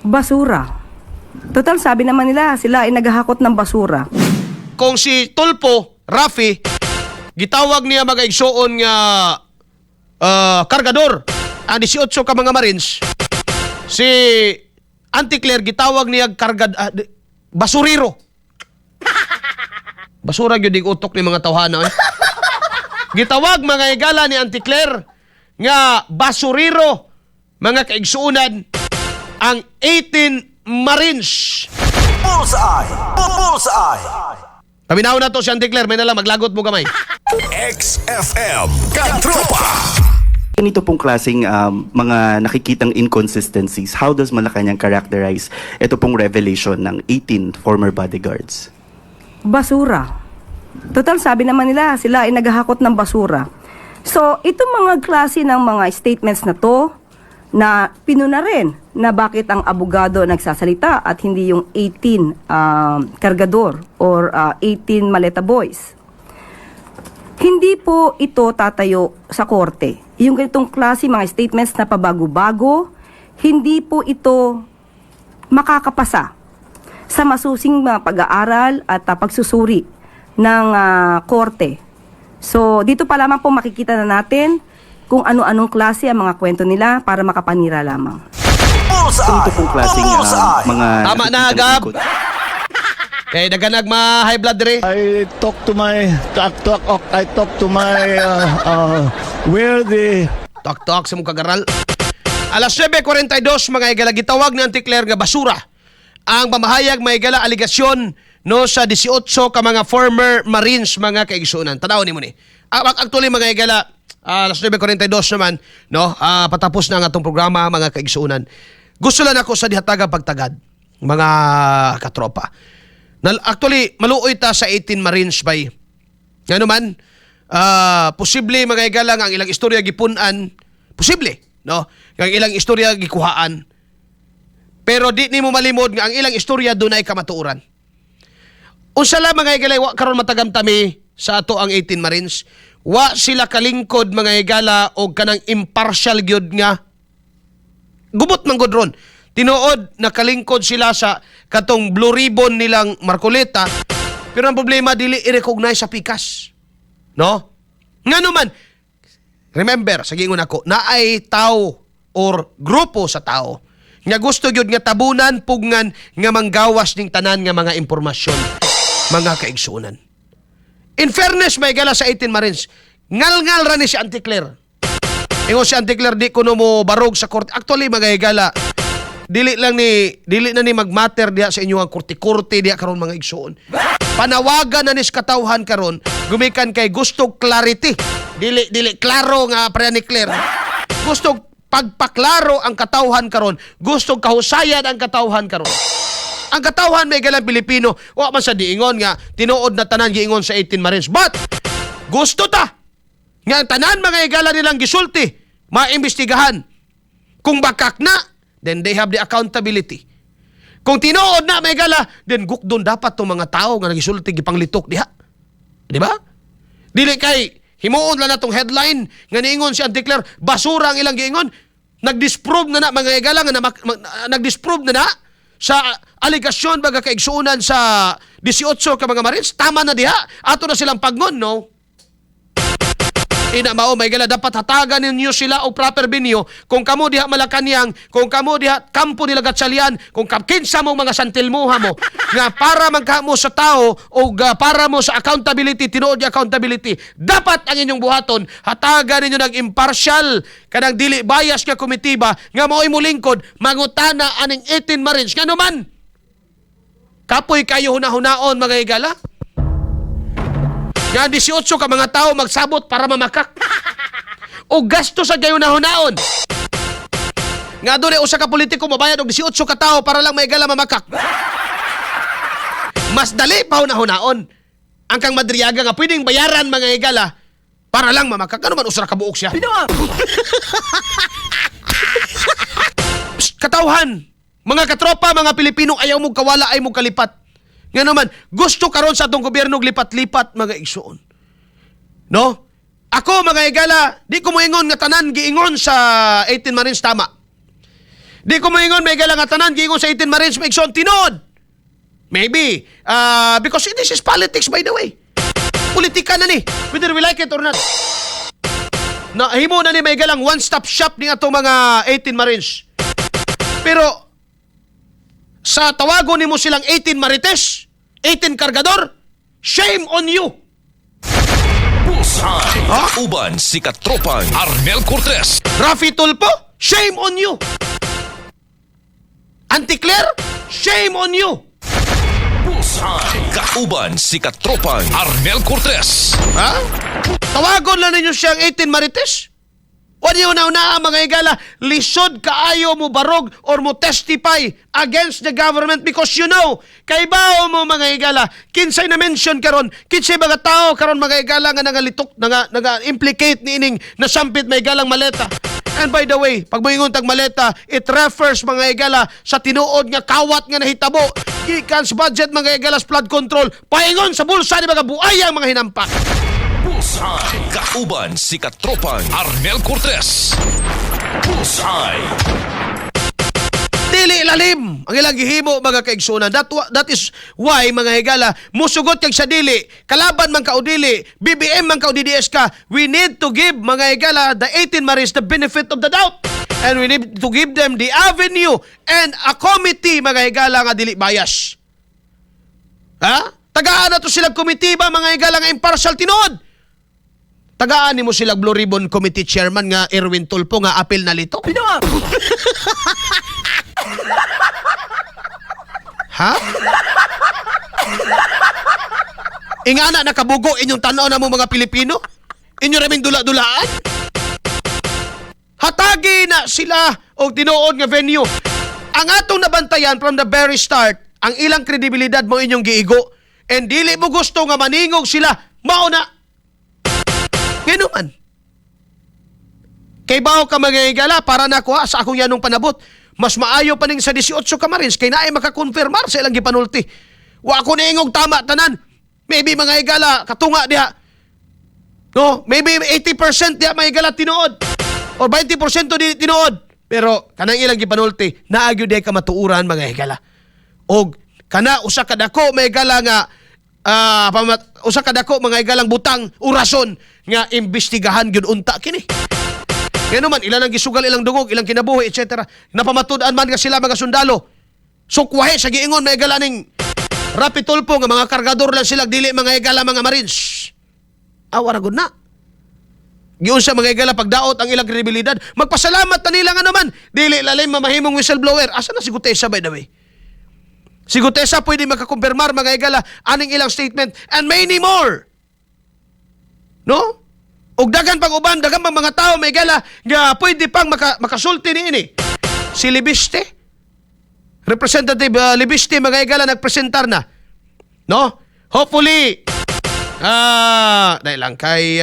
Basura. Total, sabi naman nila, sila ay naghahakot ng basura. Kung si Tulpo, Rafi, gitawag niya mag-aigsoon nga kargador, ang 18 ka mga Marines, si Auntie Claire, gitawag niya basuriro. Basura yun yung utok ni mga tawhana. Gitawag mga igala ni Auntie Claire nga basuriro, mga kaigsuunan, ang 18 Marines. Bullseye! Bullseye! Paminaw na to si Auntie Claire, may nalang maglagot mo kamay. XFM Katropa! Ito pong klaseng mga nakikitang inconsistencies, how does Malacanang characterize ito pong revelation ng 18 former bodyguards? Basura. Total, sabi naman nila, sila ay naghahakot ng basura. So, itong mga klase ng mga statements na to, na pinuna rin na bakit ang abogado nagsasalita at hindi yung 18 kargador or 18 maleta boys. Hindi po ito tatayo sa korte. Yung ganitong klase mga statements na pabago-bago, hindi po ito makakapasa sa masusing mga pag-aaral at pagsusuri ng korte. So, dito pa lamang po makikita na natin kung ano-anong klase ang mga kwento nila para makapanira lamang. Ito pong klaseng mga Tama na, nakikitang Gab. Kaya naganag ma-high blood rin. I talk to my where the Tok-tok sa mong kagaral. Alas 9:42 mga igala, gitawag ni Auntie Claire nga basura ang pamahayag mga igala aligasyon no sa 18 ka mga former Marines mga kaigsuunan. Tanawon nimo ni. Actually mga igala, alas 9:42 naman no, patapos na ang atong programa mga kaigsuunan. Gusto lang ako sa dihataga pagtagad mga katropa. Actually maluoy ta sa 18 Marines bay. Ngano man, posible mga igala ang ilang istorya gipunan, posible no, ang ilang istorya gikuhaan. Pero di nimo malimod nga ang ilang istorya dunay kamatuoran. Unsa la mga igala, wa karon matagamtami sa ato ang 18 Marines. Wa sila kalingkod mga igala og kanang impartial gyud nga gubot man gud ron. Tinuod na kalingkod sila sa katong blue ribbon nilang Marcoleta, pero ang problema dili i-recognize sa pikas. No? Ngano man, remember, sa gingon ako, naay tao or grupo sa tao nga gusto gyud nga tabunan, pugngan, nga manggawas ning tanan nga mga impormasyon, mga kaigsuunan. In fairness, may gala sa 18 Marines, ngal-ngal ra ni si Auntie Claire. Ingon si Auntie Claire, di ko no mo barog sa korte. Actually, mga igala, dili na ni magmatter diha sa inyo ang kurti-kurti diha karon mga igsuon. Panawagan na ni katawhan karon, gumikan kay gusto clarity. Dili klaro nga para ni Claire. Gusto pagpaklaro ang katawhan karon, gusto kahusayan ang katawhan karon. Ang katawhan may galang Pilipino, wa man sa diingon nga tinuod na tanan giingon sa 18 Marines. But gusto ta nga ang tanan mga igala nilang gisulti, maimbestigahan. Kung bakak na, then they have the accountability. Kung tinuod na may gala, then gukdon dapat tong mga tao nga nagisulti gipanglitok diha. Di ba? Dili kay himuon lang na tong headline nga niingon si Auntie Claire, basura ang ilang giingon. Nag-disprove na mga igala nga nag-disprove na sa aligasyon baga kaigsuunan sa 18 ka mga Marines. Tama na diha. Ato na silang pagngon, no? Ina mao may gala, dapat hatagan ninyo sila og proper venue. Kung kamo diha Malacañang, kung kamo diha kampo nila Gatchalian, kung kinsa mo mga santilmuha mo nga para magkamo sa tao o para mo sa accountability, tinuod yung accountability, dapat ang inyong buhaton hatagan ninyo ng impartial kanang dili bias nga komitiba nga mao'y mulingkod mangutana aning 18 Marines. Ngano man kapoy kayo hunahunaon mga igala. Nga 18 ka mga tao magsabot para mamakak. O gasto sa gayon na hunaon. Nga doon usa ka politiko mabayad og 18 ka tao para lang maigala mamakak. Mas dali pa hunaon ang kang madriyaga nga pwedeng bayaran mga igala para lang mamakak. Ano man usara ka buok siya? Katawhan, mga katropa, mga Pilipino, ayaw mo kawala, ayaw mo kalipat. Nga naman, gusto karon sa atong gobyerno lipat-lipat mga igsuon. No? Ako mga igala, di ko moingon nga tanan giingon sa 18 Marines tama. Di ko maingon may galang tanan giingon sa 18 Marines maigsoon tinod. Maybe because this is politics by the way. Politika na ni, whether we like it or not. Na himo na ni may galang one-stop shop ni atong mga 18 Marines. Pero sa tawagon nimo silang 18 Marites, 18 Kargador, shame on you. Bullseye. Uban si Katropang Arnel Cortez. Rafi Tulpo, shame on you. Auntie Claire, shame on you. Bullseye. Kauban si Katropang Arnel Cortez. Ha? Tawagon lang ninyo siyang 18 Marites? O niyo na mga higala, lisod kaayo mo barog or mo testify against the government because you know, kay bao mo mga higala, kinsay na mention karon, kinsay mga tao karon mga higala nga nagalitok, naga-implicate ni ining nasampit may higalang maleta. And by the way, pag moingon tag maleta, it refers mga higala sa tinuod nga kawat nga nahitabo, gikan sa budget mga higala sa flood control, paingon sa bulsa ni mga buayang mga hinampak. Bullseye. Kauban si Katropang Arnel Cortez. Bullseye. Dili ilalim ang ilang gihimo mga kaigsunan. That is why mga higala musugot kag sa dili kalaban man ka o dili BBM man ka o DDS ka, we need to give mga higala the 18 Marines the benefit of the doubt, and we need to give them the avenue and a committee mga higala nga dili bias. Ha? Tagaan na to silang committee ba mga higala nga impartial tinuod? Tagaan nimo sila Blue Ribbon Committee Chairman nga Erwin Tulpo nga apil na lito. Ha? Ingana nakabugo inyong tanaw na mo mga Pilipino? Inyo raming dula-dulaan? Hatagi na sila o tinuod nga venue. Ang atong nabantayan from the very start, ang ilang kredibilidad mo inyong giigo, and dili mo gusto nga maningog sila, mauna. Ngano man. Kay bao ka mga higala para nakuha sa akong yanong panabot. Mas maayo pa ning sa 18 ka Marines kay naay makakonfirmar sa ilang gipanulti. Wa ako naingog tama tanan. Maybe mga higala katunga diha. No, maybe 80% diha mga higala tinuod. O 20% di tinuod. Pero kanang ilang gipanulti, naagyo diha ka matuuran mga higala. Og kana usa ka dako mga higala nga usa ka dako mga higalang butang urason nga imbestigahan gyud unta kini. Ngano man ilang gisugal ilang dungog, ilang kinabuhi etc. Napamatud-an man nga sila mga sundalo. Sukwahe sa giingon mga higala ning Rapi Tulpo nga mga kargador lang sila dili mga higala mga Marines. Awara gud na. Giun sa mga higala pagdaot ang ilang kredibilidad, magpasalamat na nila nga naman. Dili lalim mamahimong whistleblower. Asa na si Gutesa by the way? Si Gutesa pwede makakumpirmar mga higala aning ilang statement and many more. No? Og dagan pang uban, dagan pang mga tao mga higala nga pwede pang makasulti ni ini. Si Libiste, Representative Libiste mga higala nagpresentar na. No? Hopefully dahil lang kay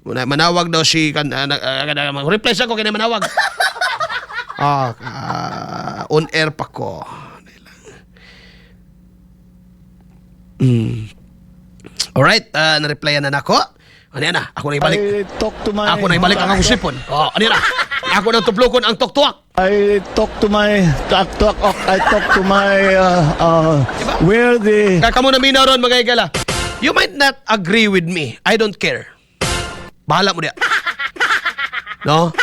manawag daw si reply sa ko kay manawag. On air pa ko. Alright, na-replyan na nako. Ano yan na? Ako na ibalik. I talk to my... Ako na ibalik ang akong sipon. Ano yan na? Ako na tuplokon ang tuktuak. I talk to my... I talk to my... where the... Kaka mo na minaw ron mga higala. You might not agree with me. I don't care. Bahala mo diya. No?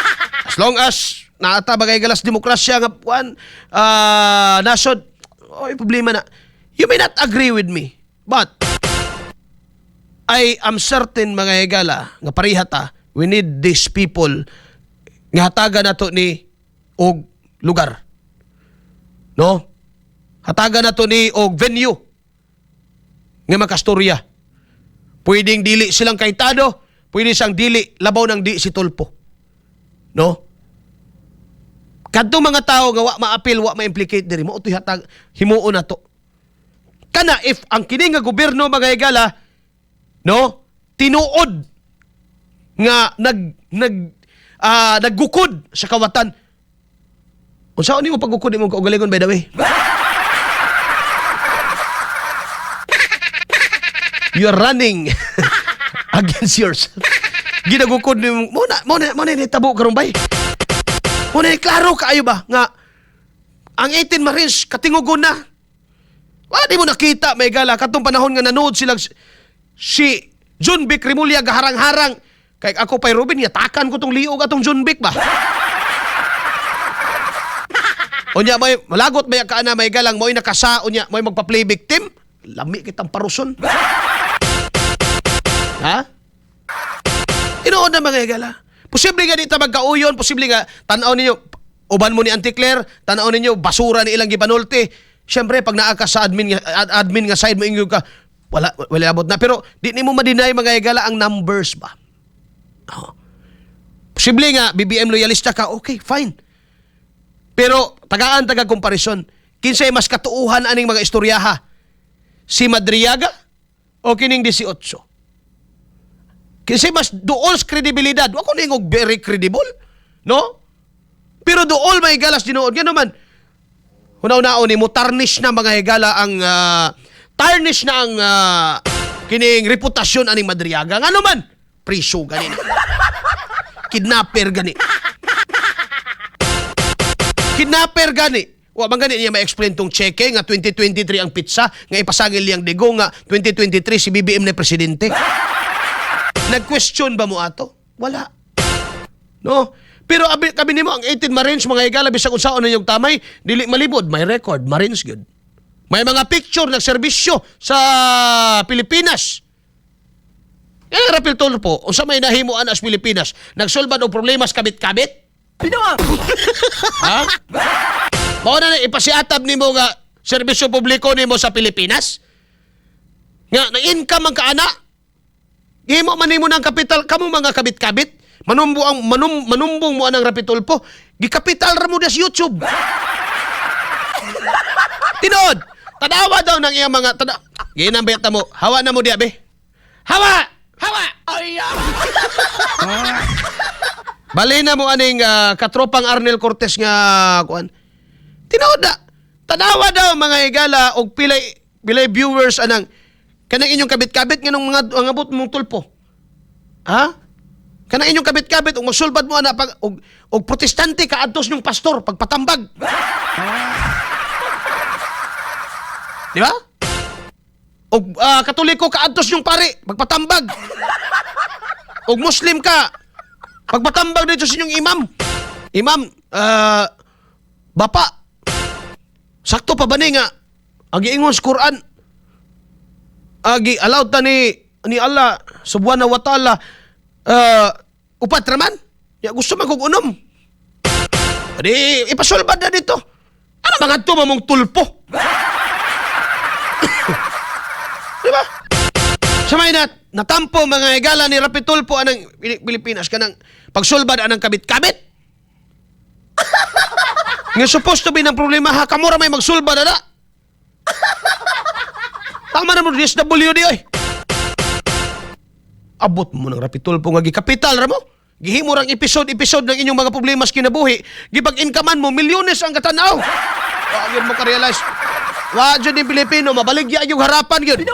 As long as naata bagay galas demokrasya nga puan nasod, oy problema na. You may not agree with me, but I am certain mga higala nga parihata, we need these people nga hatagan nato ni og lugar. No? Hatagan nato ni og venue nga makastorya. Pwedeng dili silang kaitado, pwede siyang dili labaw ng di si Tulpo. No? Kadtong mga tao nga wa ma-appeal, wa ma-implicate diri mo utoy hatag himuon na to. Kana if ang kini nga gobyerno mga higala, no, tinuod nga naggukod sa kawatan. Unsa ni mo paggukod mo kaugalingon by the way? You're running against yourself. Ginagukod ni mo na tabo karon bay. Una klaro kaayo ba nga ang 18 Marines katingugon na. Di mo nakita may gala katong panahon nga nanood sila si John Vic Rimulya gaharang-harang kay ako pay Ruben yatakan ko tong liog atong John Vic ba. Unya may malagot may kaana may galang mo'y nakasa unya mo'y magpa-play victim. Lami kitang paruson. Ha? Tinuod na mga igala. Posible nga di ta magkauyon, posible nga tanaw ninyo uban mo ni Auntie Claire, tanaw ninyo basura ni ilang gipanulti. Siyempre pag naa ka sa admin nga side mo inyo ka wala abot na pero di nimo ma-deny mga igala ang numbers ba. Oh. Posible nga BBM loyalista ka, okay, fine. Pero taga comparison, kinsay mas katuuhan aning mga istoryaha? Si Madriaga o kining 18? Kasi mas duol kredibilidad. Wako ningog very credible. No? Pero duol may galas dinood. Yan naman. Hunaw-naon ni mo, tarnish na mga higala ang tarnish na ang kining reputasyon aning Madriaga. Nga naman, priso gani. Kidnapper gani. Kidnapper gani. Wa bang gani niya ma-explain tong cheque nga 2023 ang pizza nga ipasangil liyang digo nga 2023 si BBM na presidente. Nag-question ba mo ato? Wala. No? Pero kami nimo ang 18 Marines mga higala bisag unsaon na yung tamay, dili malibod, may record, Marines good. May mga picture nagserbisyo sa Pilipinas. Yan rapil tulpo, unsa may nahimuan as Pilipinas, nagsolba og problemas kabit-kabit? Pinuang. Ha? Mao na ipasiatab nimo nga serbisyo publiko nimo sa Pilipinas? Nga na income ang kaana? Gihimo man nimo ng kapital kamo mga kabit-kabit. Manumbong mo anang rapitulpo. Gikapital ra mo das YouTube. Tinod. Tanawa daw ng iyang mga ginambayat na mo. Hawa na mo diya be. Hawa! Hawa! Ay! Bali na mo aning katropang Arnel Cortez nga kuan. Tinod na. Tanawa daw mga higala og pilay viewers anang kanang inyong kabit-kabit nga nung mga abot mong tulpo. Ha? Kanang inyong kabit-kabit ug magsulbad mo ana pag og protestante kaadtos yung pastor pagpatambag. Di ba? Og katoliko kaadtos yung pare pagpatambag. Og Muslim ka pagpatambag dito sa inyong imam. Imam, bapa. Sakto pa ba ni nga agi ingon sa Quran agi allowed ta ni Allah subhanahu wa ta'ala upat raman ya gusto magkugunom di ipasulbad na dito ano mga ito mamong tulpo diba samay na natampo mga higala ni Rapi Tulpo anang Pilipinas kanang pagsulbad anang kabit-kabit nga supposed to be ng problema ha kamura may magsulbad na tama na mo DSWD oy. Abot mo ng Rapi Tulpo nga gikapital ra mo. Gihimo rang episode ng inyong mga problema sa kinabuhi. Gipag-inkaman mo milyones ang katanaw. Wa gyud mo ka-realize. Wa jud ni Pilipino mabaligya yung harapan gyud.